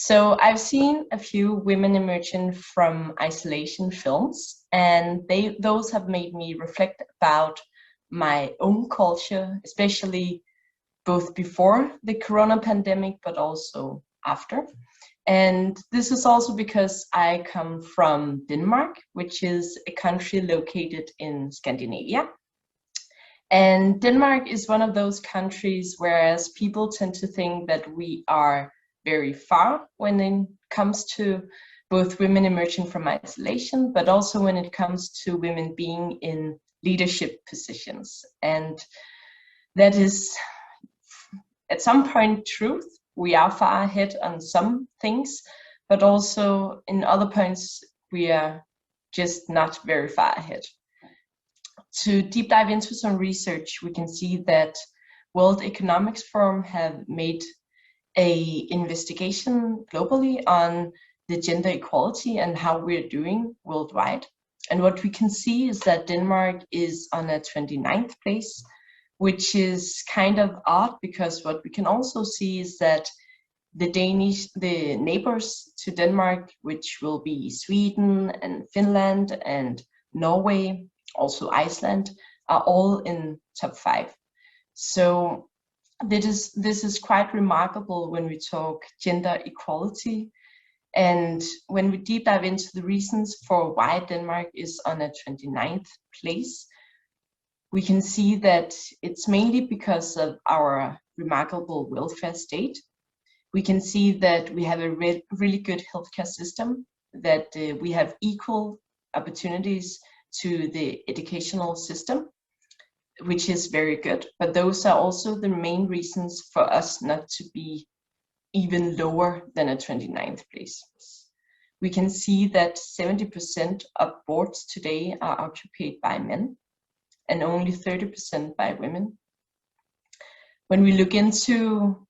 So I've seen a few women emerging from isolation films, and those have made me reflect about my own culture, especially both before the corona pandemic, but also after. And this is also because I come from Denmark, which is a country located in Scandinavia. And Denmark is one of those countries whereas people tend to think that we are very far when it comes to both women emerging from isolation, but also when it comes to women being in leadership positions. And that is at some point truth. We are far ahead on some things, but also in other points, we are just not very far ahead. To deep dive into some research, we can see that World Economic Forum have made a investigation globally on the gender equality and how we're doing worldwide. And what we can see is that Denmark is on a 29th place, which is kind of odd because what we can also see is that the neighbors to Denmark, which will be Sweden and Finland and Norway, also Iceland, are all in top 5. So this is quite remarkable when we talk gender equality. And when we deep dive into the reasons for why Denmark is on a 29th place, we can see that it's mainly because of our remarkable welfare state. We can see that we have a really good healthcare system, that we have equal opportunities to the educational system, which is very good. But those are also the main reasons for us not to be even lower than a 29th place. We can see that 70% of boards today are occupied by men and only 30% by women. When we look into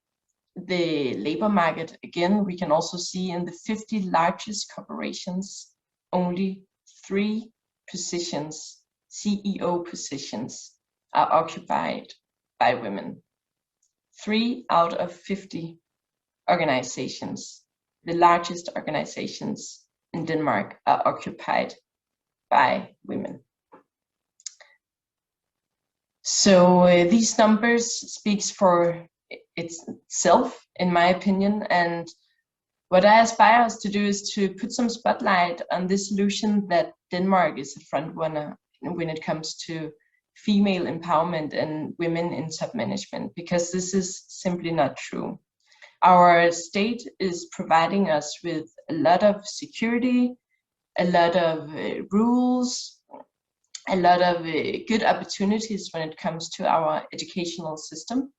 the labor market, again, we can also see in the 50 largest corporations, only 3 positions, CEO positions, are occupied by women. 3 out of 50 organizations, the largest organizations in Denmark, are occupied by women. So these numbers speaks for itself, in my opinion, and what I aspire us to do is to put some spotlight on this illusion that Denmark is a front runner when it comes to female empowerment and women in top management, because this is simply not true. Our state is providing us with a lot of security, a lot of rules, a lot of good opportunities when it comes to our educational system.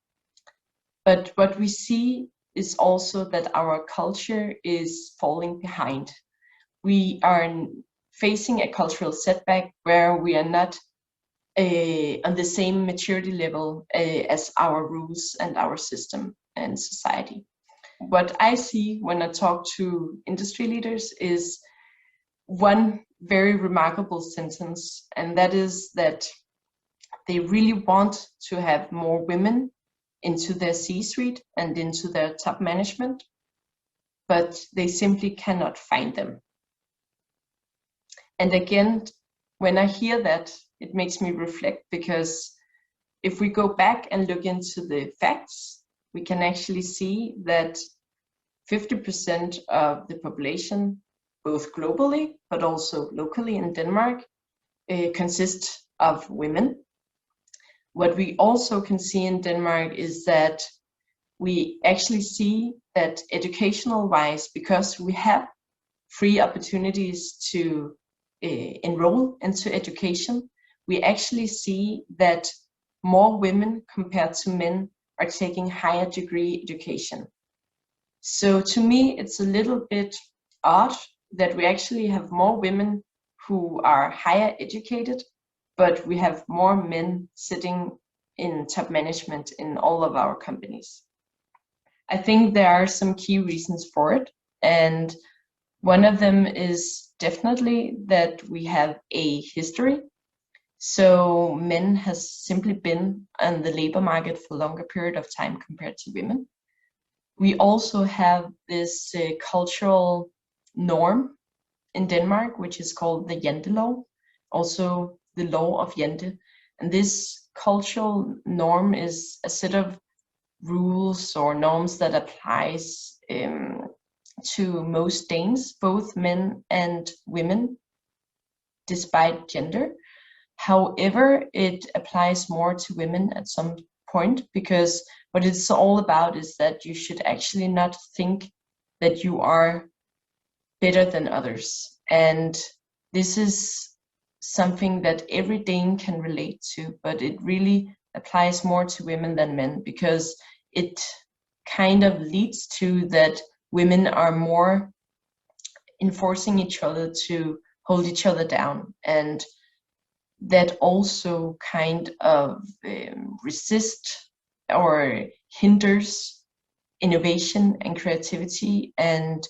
But what we see is also that our culture is falling behind. We are facing a cultural setback where we are not on the same maturity level as our rules and our system and society. What I see when I talk to industry leaders is one very remarkable sentence, and that is that they really want to have more women into their C-suite and into their top management, but they simply cannot find them. And again, when I hear that, it makes me reflect, because if we go back and look into the facts, we can actually see that 50% of the population, both globally but also locally in Denmark, consists of women. What we also can see in Denmark is that we actually see that educational-wise, because we have free opportunities to enroll into education, we actually see that more women compared to men are taking higher degree education. So to me, it's a little bit odd that we actually have more women who are higher educated, but we have more men sitting in top management in all of our companies. I think there are some key reasons for it, and one of them is definitely that we have a history. So men has simply been on the labor market for a longer period of time compared to women. we also have this cultural norm in Denmark, which is called the Jante law, also the law of Jante. And this cultural norm is a set of rules or norms that applies to most Danes, both men and women, despite gender. However, it applies more to women at some point, because what it's all about is that you should actually not think that you are better than others. And this is something that every Dane can relate to, but it really applies more to women than men, because it kind of leads to that women are more enforcing each other to hold each other down, and that also kind of resist or hinders innovation and creativity and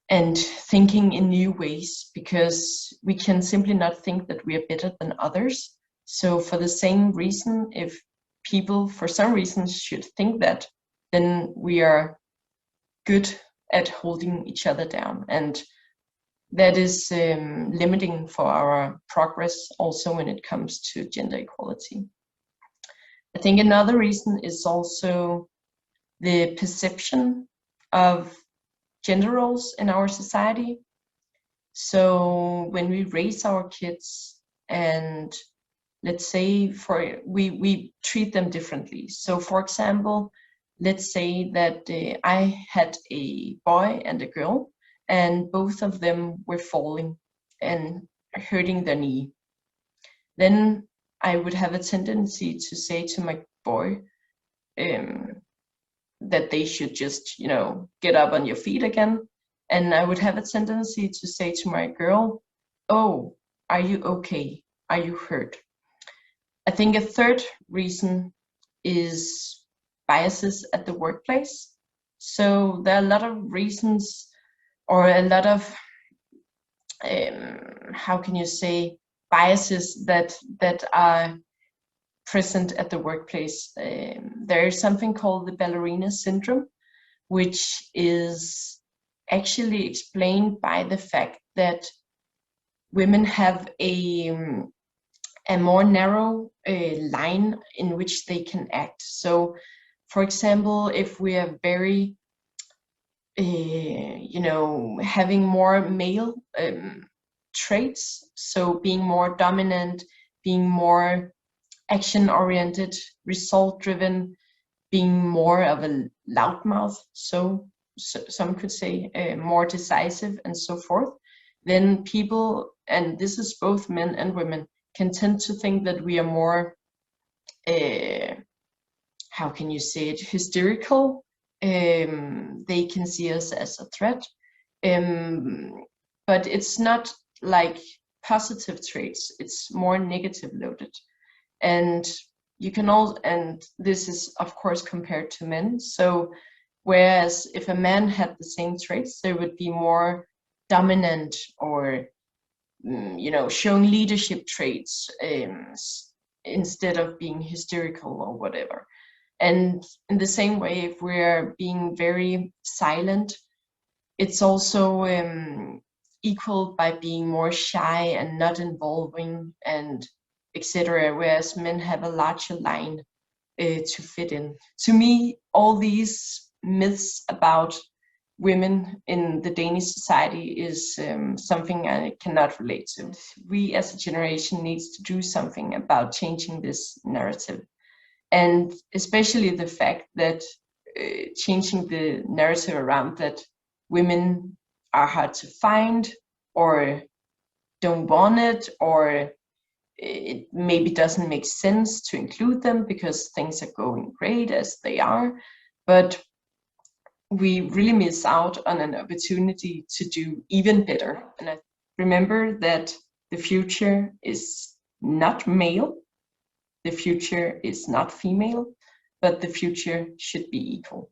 thinking in new ways, because we can simply not think that we are better than others. So for the same reason, if people for some reason should think that, then we are good at holding each other down, and that is limiting for our progress also when it comes to gender equality. I think another reason is also the perception of gender roles in our society. So when we raise our kids, and let's say we treat them differently. So for example, let's say that I had a boy and a girl, and both of them were falling and hurting their knee. Then I would have a tendency to say to my boy that they should just, get up on your feet again. And I would have a tendency to say to my girl, oh, are you okay? Are you hurt? I think a third reason is biases at the workplace. So there are a lot of reasons, or a lot of, how can you say, biases that are present at the workplace. There is something called the ballerina syndrome, which is actually explained by the fact that women have a more narrow line in which they can act. So, for example, if we are very, having more male traits, so being more dominant, being more action-oriented, result-driven, being more of a loudmouth, so some could say more decisive and so forth, then people, and this is both men and women, can tend to think that we are more, how can you say it, hysterical. They can see us as a threat, but it's not like positive traits, it's more negative loaded. And you can also, and this is of course compared to men, so whereas if a man had the same traits, there would be more dominant or showing leadership traits instead of being hysterical or whatever. And in the same way, if we're being very silent, it's also equal by being more shy and not involving and etc., whereas men have a larger line to fit in. To me, all these myths about women in the Danish society is something I cannot relate to. We as a generation needs to do something about changing this narrative. And especially the fact that changing the narrative around that women are hard to find or don't want it, or it maybe doesn't make sense to include them because things are going great as they are. But we really miss out on an opportunity to do even better. And I remember that the future is not male, the future is not female, but the future should be equal.